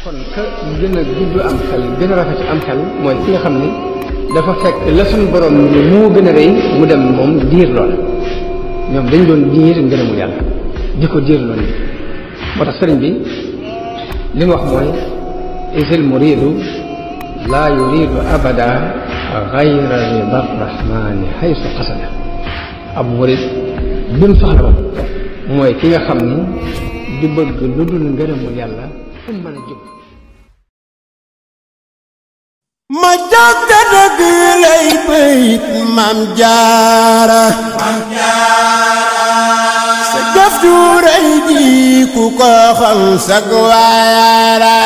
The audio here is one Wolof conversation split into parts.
kon ka gën a gudd am xel gën a rafet am xel mooy ki nga xam ni dafa fekk la suñu borom ni moo gën a rëy mu dem moom diir loola ñoom dañ doon diir ngërëmu yàlla di ko diir loolu moo tax sëriñ bi li mu wax mooy isil muridu laa yuridu abada gayra rida rahmani haysu qasada ab murid bi mu soxla woon mooy ki nga xam ni du bëgg lu dul ngërëmu yàlla fu mu mën a jóg ma jàkka dëgg lay bayit Maam Jaara sa jëf ju rëy ji ku ko xam sag waara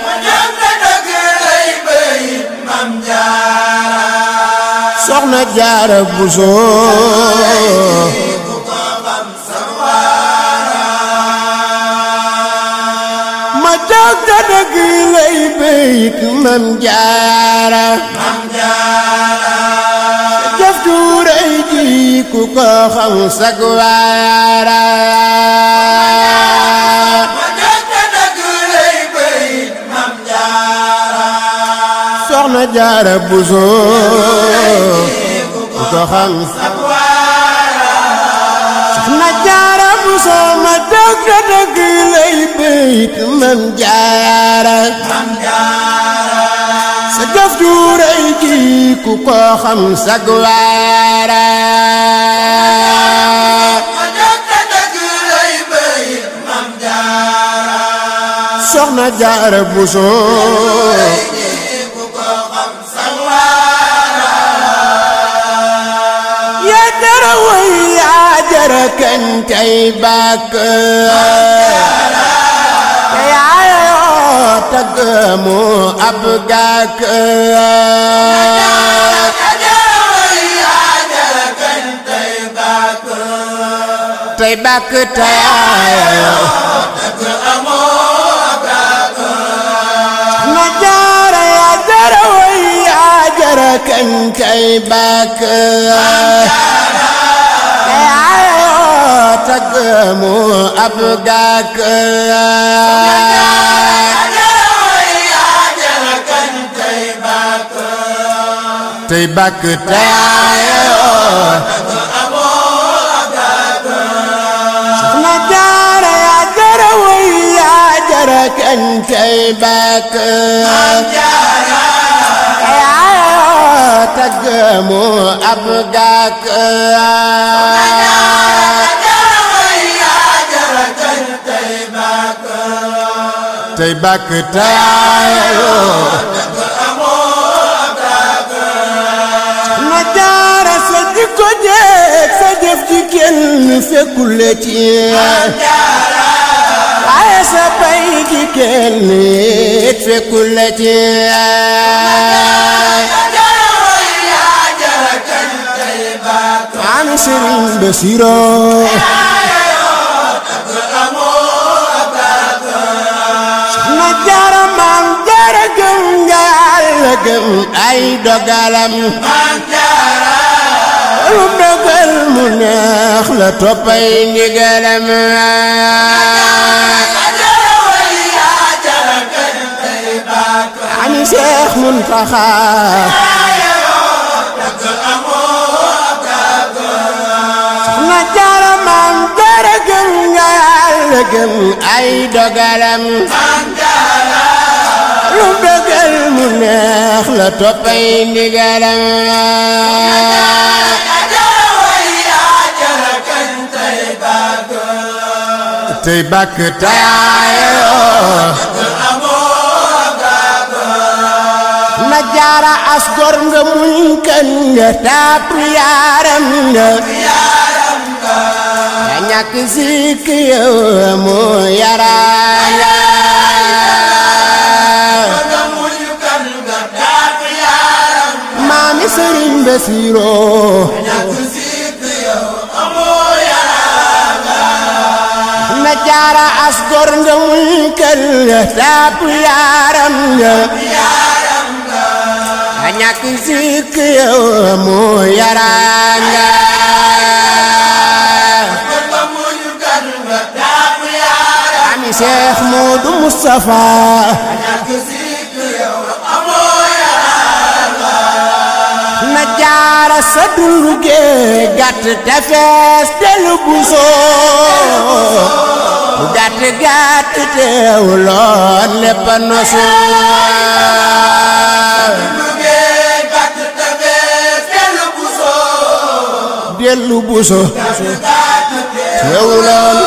ma jàkka dëgg lay bayit Maam Jaara Soxna Jaara Buso jàkka dëgg lay bayit Maam Jaara jëf ju rëy ji ku ko xam sag waara jàkka dëgg lay bayit Maam Jaara Soxna Jaara Buso ku ko xam sag waara Soxna Jaara Buso ma jàkka dëgg lay bayit Maam Jaara sa jëf ju rëy ji ku ko xam sag waara ma jàkka dëgg lay bayit Maam Jaara Soxna Jaara Buso ku ko xam sag waara yaa jara way yaa jara kañ tey bàkk tagg mu ab gàkk tey bàkk tayaayo tagg amoo ab gàkk na jaara yaa jara way yaa jara kañ tey bàkk tayaayo tagg mu ab gàkk tey bàkk taayoo Soxna Jaara yaa jara way yaa jara kañ tey bàkk taayoo tagg mu ab gàkk tey bàkk taayoo ko jeeg sa jëf ji kenn fekkul la ci waaye sa pay ji kenn fekkul la ci Maam Sëriñ Basiru Soxna Jaara Maam Jaara gëm nga Yàlla gëm ay dogalam lu dogal mu neex la toppay ndigalam ami Seex Muntaxa Soxna Jaara Maam Jaara gëm nga Yàlla gëm ay dogalam lu dogal mu neex la toppay ndigalam tey bàkk taayoo na jaara as gor nga muñ kan nga tàpp yaaram nga nga ñàkk sikk yow moo yaraanga Maami Sëriñ Basiru Jaara as gor nga muñ kal nga tàpp yaaram nga nga ñàkk sikk yow moo yaraanga barki Cheikh Modou Moustapha na jaara sa dundu gee gàtt te fees dellu buso bu gàtt gàtt teewuloon lépp a nosu dellu buso teewuloon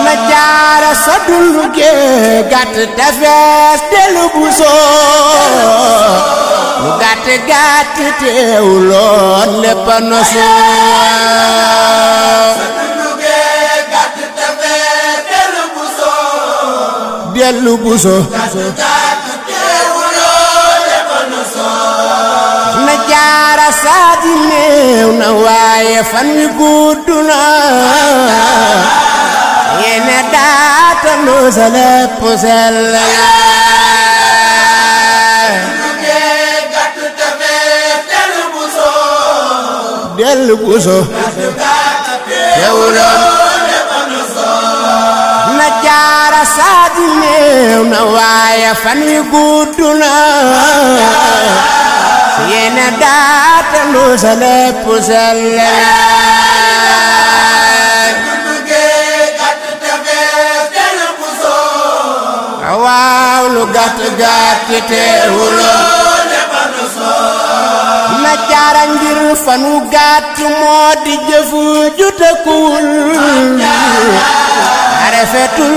na jaara sa dundu gee gàtt te fees dellu buso bu gàtt gàtt teewuloon lépp a nosu dellu buso na jaara saadi néew na waaye fan wi gudd na yéene daata noo sa lépp sell na dellu buso na jaara saadi néew na waaye fan wi gudd na yéene daata noo sa lépp sell na waaw lu gàtt gàtt teewuloo na jaara ngir fanu gàtt moo di jëfu ju tëkkuwul rafetul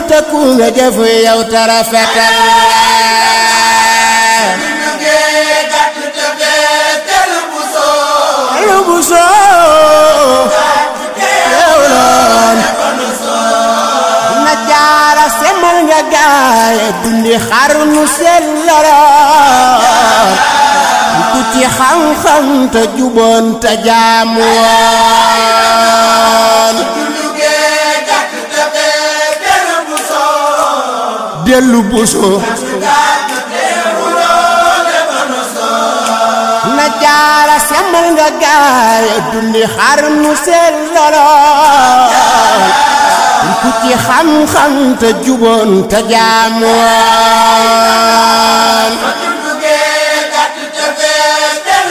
tëkku nga jëf yow ta rafetal lu buso teewuloon na jaara semal nga gaaye dundi xarnu sellaloon ku ci xam-xam te juboon te jaamu woon dellu buso na jaara semal nga gaaye dundi xarnu sellaloon ku ci xam-xam te juboon te jaamu woon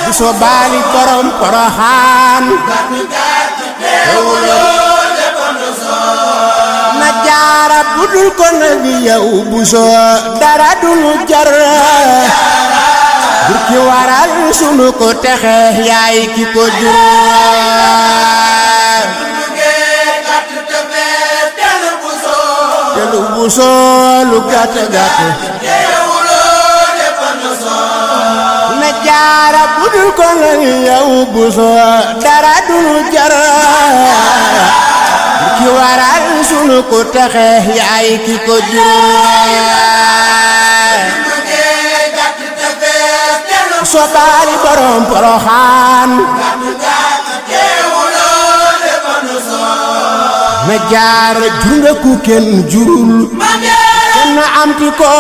buso baali borom Poroxaan na jaara budul ko nag yow buso dara dunu jar bur ki waral sunu ko texe yaay ki ko jur dellu buso lu gàtt gàtt na jaara budul ko nag yow buso dara dunu jar ki waral sunu ko texe yaay ki ko jur buso baali borom Poroxaan na jaara jur nga ku kenn jurul kenn am ti ko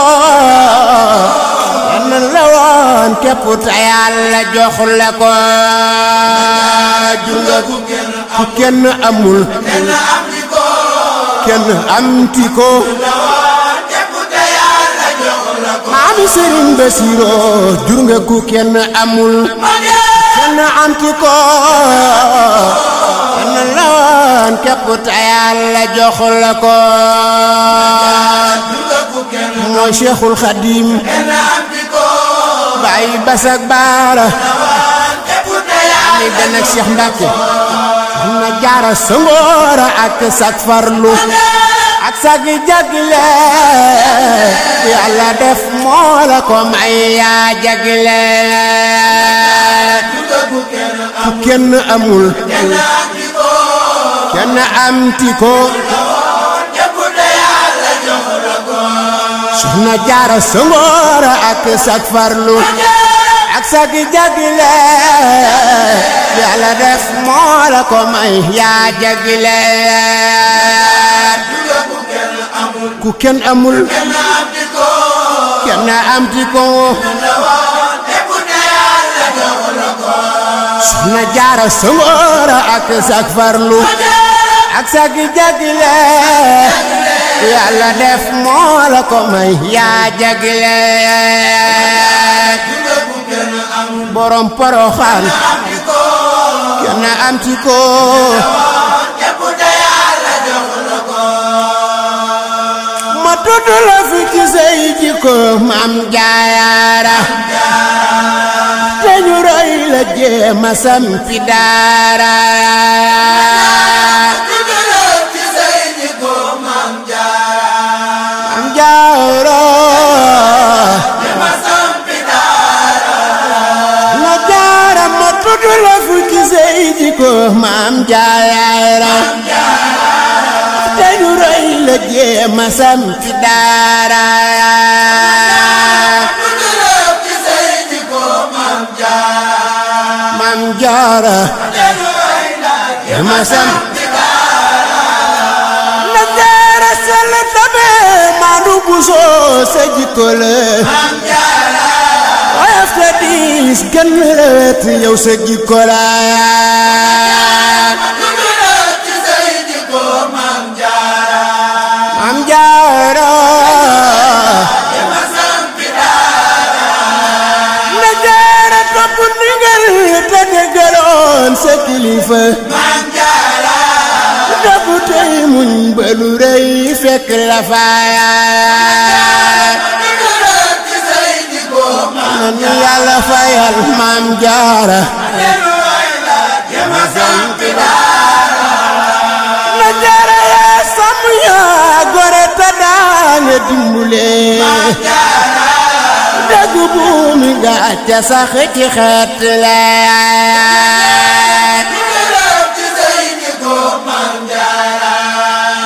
kenn la woon képp te Yàlla jox la ko jur nga ku kenn amul kenn am ti ko maami Sëriñ Basiru jur nga ku kenn amul kenn am ti ko kenn la woon képp te Yàlla jox la ko mooy Cheikhul Khadim Baay Basak Baara ni benn ak Cheikh Mbacke na jaara sa ngóora ak sak farlu ak sak jagle Yàlla def moo la ko may yaa jagle ku kenn amul kenn am ti ko soxna jaara sa ngóora ak sak farlu ak sak jagle Yàlla def moo la ko may yaa jagle ku kenn amul kenn am ti ko soxna jaara sa ngóora ak sak farlu ak sak jagle yàlla def moo la ko may yaa jagle borom Poroxaan kenn am ci ko ma tudd la fi ci say jikko Maam Jaara te ñu roy la jéema sampi daara Maam Jaara na jaara ma tudd la fi ci say jikko Maam Jaara te ñu roy la jéema sampi daara Maam Jaara jéema sampi na jaara sell tabe maanu busoo sa jikko la woyof te diis gën lewet yow sa jikko la Maam Jaara na jaara topp ndigal te déggaloon sa kilifa dabu tey muñ ba lu rëy fekk la faaya nanu Yàlla fayal Maam Jaara na jaara yaa sàmm yaa gore ta daane dimbule dëgg buumi gàcce sax ci xeet la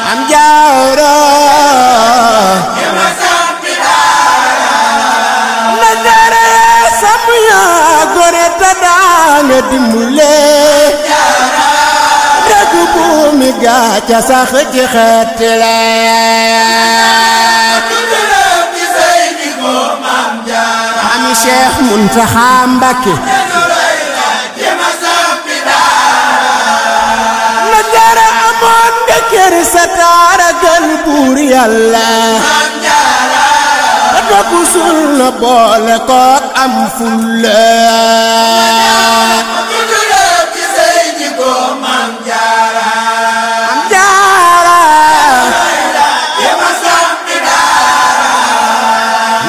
Maam Jaara na jaara yaa sàmm yaa gore ta daane dimbule dëgg buumi gàcce sax ci xeet la Maami Cheikh Muntaxa Mbakke na jaara amoon nga kër sa taara gën buur Yàlla te topp sunna boole kook am fulla Maam Jaara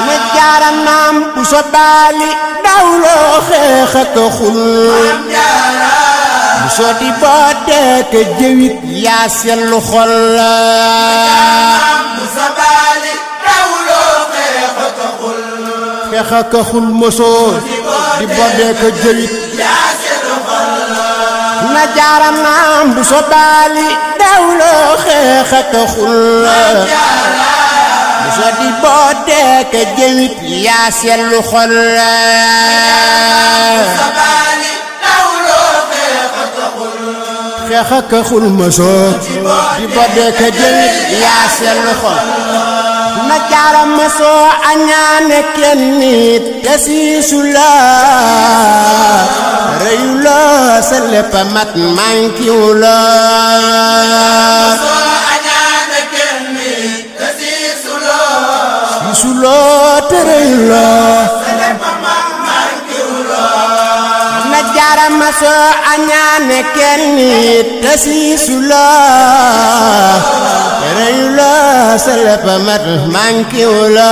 na jaara naam bu so baali dawloo xeex ak xul bu so di bootee ka jëwit yaa sellu xol xeex ak xul mosoo di bootee ka jëwit na jaara naam bu so baali dawloo xeex ak xul bu so di bootee ka jëwit yaa sellu xol xeex ak xul mosoo di bootee ka jëwit yaa sellu xol na jaara mosoo añaane kenn nit te siisu la rëyu la sa lépp mat mankiw la siisu la te rëyu la na jaara mosoo añaane kenn nit te siisu la rëyu la sa lépp mat mankiw la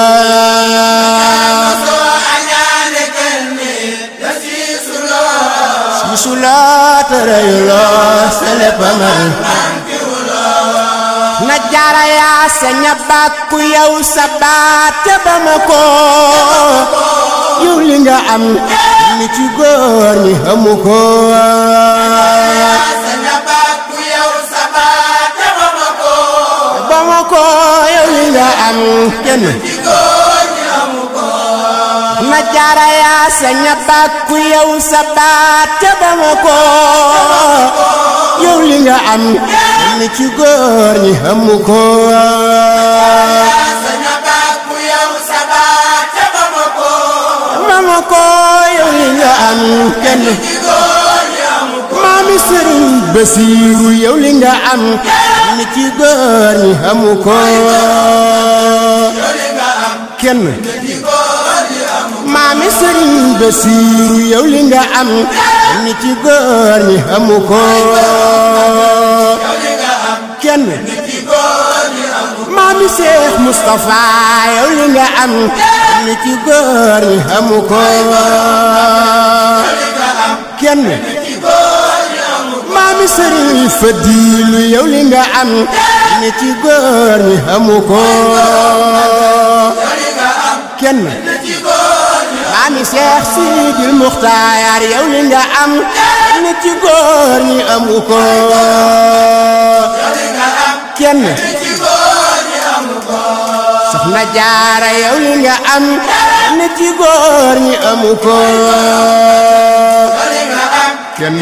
siisu la te rëyu la sa lépp mat na jaara yaa saña bàkku yow sa baat ba ma ko yow li nga am ni ci góor ñi amu ko ba ma ko yow li nga am kenn na jaara yaa saña bàkku yow sa baat ba ma ko yow li nga am ni ci góor ñi amu ko ba ma ko yow li nga am kenn Maami Sëriñ Basiiru yow li nga am ni ci góor ñi amu ko kenn maami Sëriñ Basiiru yow li nga am ni ci góor ñi amu ko kenn maami Seex Mustafa yow li nga am ni ci góor ñi amu ko kenn maami Sëriñ Fadilu yow li nga am ni ci góor ñi amu ko kenn maami Seex Sidil Muxtaar yow li nga am ni ci góor ñi amu ko kenn Soxna Jaara yow li nga am ni ci góor ñi amu ko kenn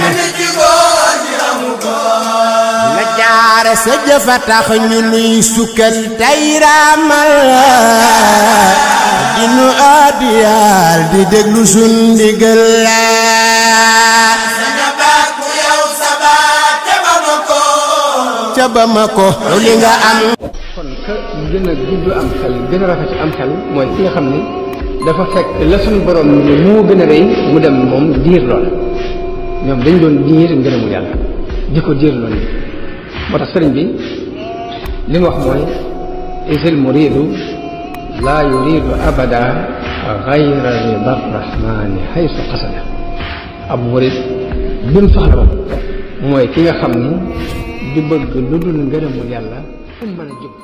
na jaara sa jëfa tax ñu nuy sukkal tey raamal di nu aadiyal di déglu sun ndigal la saña bàkku yow sabaat ca Bamako yow li nga am kon ka gën a gudd am xel gën a rafet am xel mooy ki nga xam ni dafa fekk la suñu borom ni moo gën a rëy mu dem moom diir lool ñoom dañ doon diir ngërëmu yàlla di ko diir lool moo tax sëriñ bi li mu wax mooy isil muridu laa yuridu abada gayra rida rahmani haysu qasada ab murid bi mu soxla ba mooy ki nga xam ni du bëgg lu dul ngërëmu yàlla fu mu mën a jóg